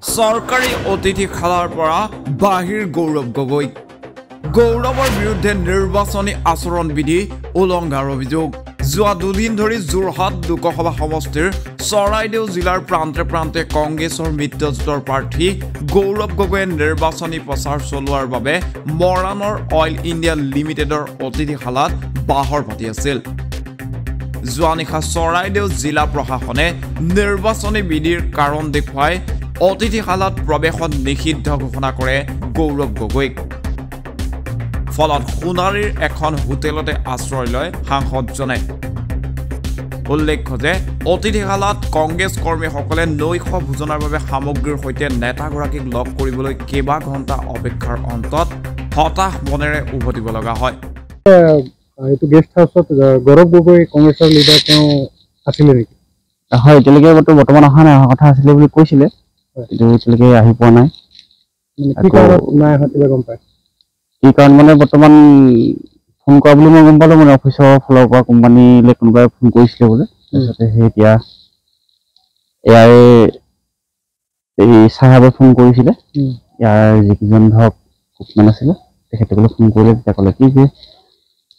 চৰকাৰী অতিথিশালাৰ পৰা বাহিৰ গৌৰৱ গগৈ গৌৰৱৰ বিৰুদ্ধে নিৰ্বাচনী আচৰণ বিধি উলংঘাৰ অভিযোগ যোৱা দুদিন ধৰি যোৰহাট লোকসভা সমষ্টিৰ চৰাইদেউ জিলাৰ প্ৰান্তে প্ৰান্তে কংগ্ৰেছৰ মিত্ৰজোঁটৰ প্ৰাৰ্থী গৌৰৱ গগৈয়ে নিৰ্বাচনী প্ৰচাৰ চলোৱাৰ বাবে মৰাণৰ অইল ইণ্ডিয়া লিমিটেডৰ অতিথিশালাত বাহৰ পাতি আছিল যোৱা নিশা চৰাইদেউ জিলা প্ৰশাসনে নিৰ্বাচনী বিধিৰ কাৰণ দেখুৱাই অতিথিশালাত প্ৰৱেশত নিষিদ্ধ ঘোষণা কৰে গৌৰৱ গগৈক ফলত সোণাৰীৰ এখন হোটেলতে আশ্ৰয় লয় সাংসদজনে উল্লেখ্য যে অতিথিশালাত কংগ্ৰেছ কৰ্মীসকলে নৈশ ভোজনৰ বাবে সামগ্ৰীৰ সৈতে নেতাগৰাকীক লগ কৰিবলৈ কেইবা ঘণ্টা অপেক্ষাৰ অন্তত হতাশ মনেৰে উভতিব লগা হয় এইটো গেষ্ট হাউচত গৌৰৱ গগৈ কংগ্ৰেছৰ লিডাৰ তেওঁ আছিলে নেকি হয় এতিয়ালৈকে বৰ্তমান অহা নাই অহা কথা আছিলে বুলি কৈছিলে কিন্তু এতিয়ালৈকে আহি পোৱা নাই কি কাৰণত নাই অহা কিবা গম পায় কি কাৰণ মানে বৰ্তমান ফোন কৰা বুলি মই গম পালোঁ মানে অফিচৰ ফালৰ পৰা কোম্পানীলৈ কোনোবাই ফোন কৰিছিলে বোলে তাৰপিছতে সেই এতিয়া ইয়াৰে এই চাহাবে ফোন কৰিছিলে ইয়াৰ যিকেইজন ধৰক কুকমেন আছিলে তেখেতসকলে ফোন কৰিলে তেতিয়া ক'লে কি যে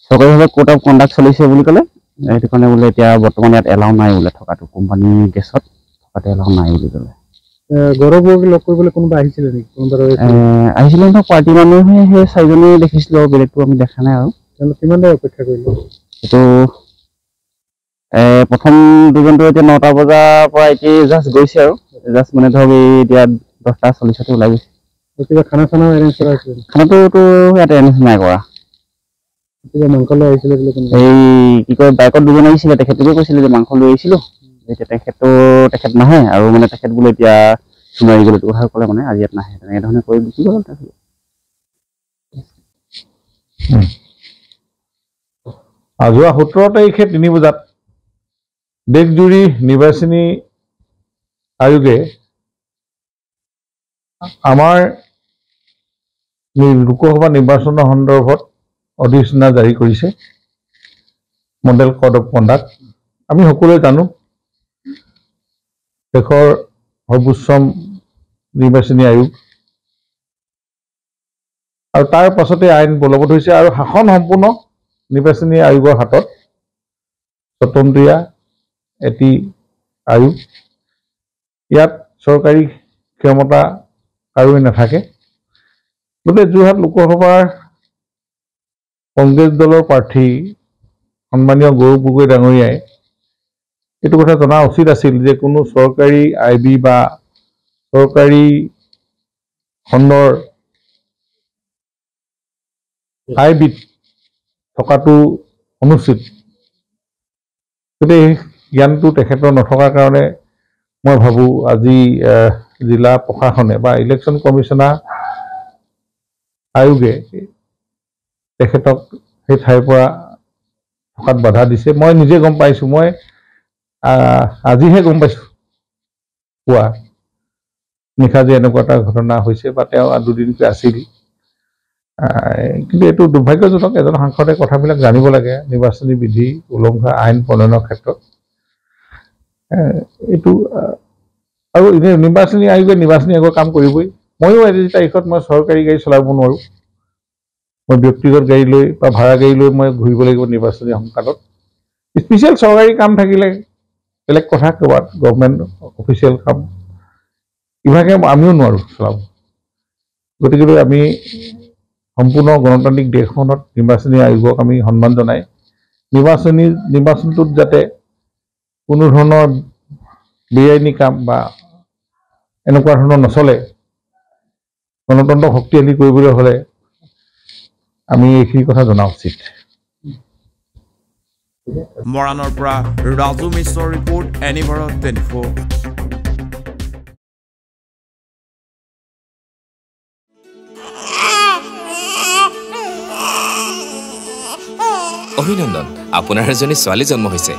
চৰকাৰীভাৱে কোড অফ কণ্ডাক্ট চলিছে বুলি ক'লে সেইটো কাৰণে বোলে এতিয়া বৰ্তমান ইয়াত এলাউ নাই বোলে থকাটো কোম্পানী গেছত থকাটো এলাউ নাই বুলি ক'লে গৌৰৱ গগৈক লগ কৰিবলৈ কোনোবা আহিছিলে নেকি কোনোবা আহিছিলে ধৰক পাৰ্টি মানুহে সেই চাৰিজনে দেখিছিলোঁ আৰু বেলেগটো আমি দেখা নাই আৰু তেওঁলোক কিমান দেৰি অপেক্ষা কৰিলে সেইটো প্ৰথম দুজনটো এতিয়া 9টা বজাৰ পৰা এতিয়া জাষ্ট গৈছে আৰু জাষ্ট মানে ধৰক এই এতিয়া 10:40 ওলাই গৈছে কিবা খানা চানা এৰেঞ্জ কৰা হৈছিলে খানাটোতো ইয়াতে এৰেঞ্জ নাই কৰা কিবা মাংস লৈ আহিছিলে বোলে এই কি কয় বাইকত দুজন আহিছিলে তেখেতলোকে কৈছিলে যে মাংস লৈ আহিছিলোঁ এতিয়া তেখেত নাহে আৰু মানে তেখেত বোলে এতিয়া সোণাৰী গ'লে এইটো কথা ক'লে মানে আজি ইয়াত নাহে তেনেকৈ ধৰণে কৰি গুচি গ'ল যোৱা 17 তাৰিখে 3 বজাত দেশজুৰি নিৰ্বাচনী আয়োগে আমাৰ লোকসভা নিৰ্বাচনৰ সন্দৰ্ভত অধিসূচনা জাৰি কৰিছে মডেল কোড অফ কণ্ডাক্ট আমি সকলোৱে জানো দেশৰ সৰ্বোচ্চ নিৰ্বাচনী আয়োগ আৰু তাৰ পাছতে আইন বলবৎ হৈছে আৰু শাসন সম্পূৰ্ণ নিৰ্বাচনী আয়োগৰ হাতত স্বতন্ত্ৰীয়া এটি আয়োগ ইয়াত চৰকাৰী ক্ষমতা কাৰোৱে নাথাকে গতিকে যোৰহাট লোকসভাৰ কংগ্ৰেছ দলৰ প্ৰাৰ্থী সন্মানীয় গৌৰৱ গগৈ ডাঙৰীয়াই এইটো কথা জনা উচিত আছিল যে কোনো চৰকাৰী আইবি বা চৰকাৰী খণ্ডৰ আইবিত থকাটো অনুচিত গতিকে জ্ঞানটো তেখেতৰ নথকাৰ কাৰণে মই ভাবোঁ আজি জিলা প্ৰশাসনে বা ইলেকশ্যন কমিশ্যনাৰ আয়োগে তেখেতক সেই ঠাইৰ পৰা থকাত বাধা দিছে মই নিজে গম পাইছোঁ মই আজিহে গম পাইছোঁ পুৱা নিশা যে এনেকুৱা এটা ঘটনা হৈছে বা তেওঁ দুদিনকৈ আছিল কিন্তু এইটো দুৰ্ভাগ্যজনক এজন সাংসদে কথাবিলাক জানিব লাগে নিৰ্বাচনী বিধি উলংঘা আইন প্ৰণয়নৰ ক্ষেত্ৰত এইটো আৰু নিৰ্বাচনী আয়োগে নিৰ্বাচনী আয়োগৰ কাম কৰিবই ময়ো আজি তাৰিখত মই চৰকাৰী গাড়ী চলাব নোৱাৰোঁ মই ব্যক্তিগত গাড়ী লৈ বা ভাড়া গাড়ী লৈ মই ঘূৰিব লাগিব নিৰ্বাচনী সংকালত স্পেচিয়েল চৰকাৰী কাম থাকিলে বেলেগ কথা ক'ৰবাত গভৰ্ণমেণ্ট অফিচিয়েল কাম ইভাগে আমিও নোৱাৰোঁ চলাব গতিকে আমি সম্পূৰ্ণ গণতান্ত্ৰিক দেশখনত নিৰ্বাচনী আয়োগক আমি সন্মান জনাই নিৰ্বাচনটোত যাতে কোনো ধৰণৰ বেআইনী কাম বা এনেকুৱা ধৰণৰ নচলে গণতন্ত্ৰ শক্তিশালী কৰিবলৈ হ'লে আমি এইখিনি কথা জনা উচিত মৰাণৰ পৰা ৰাজু মিশ্ৰৰ ৰিপৰ্ট এনিভাৰত 24 অভিনন্দন আপোনাৰ এজনী ছোৱালী জন্ম হৈছে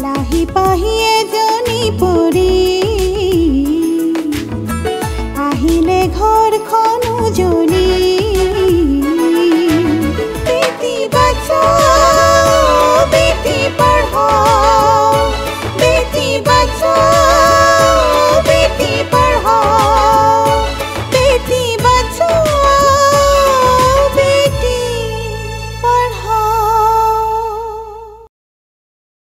লাহি পাহি এজনী পৰি আহিলে ঘৰখন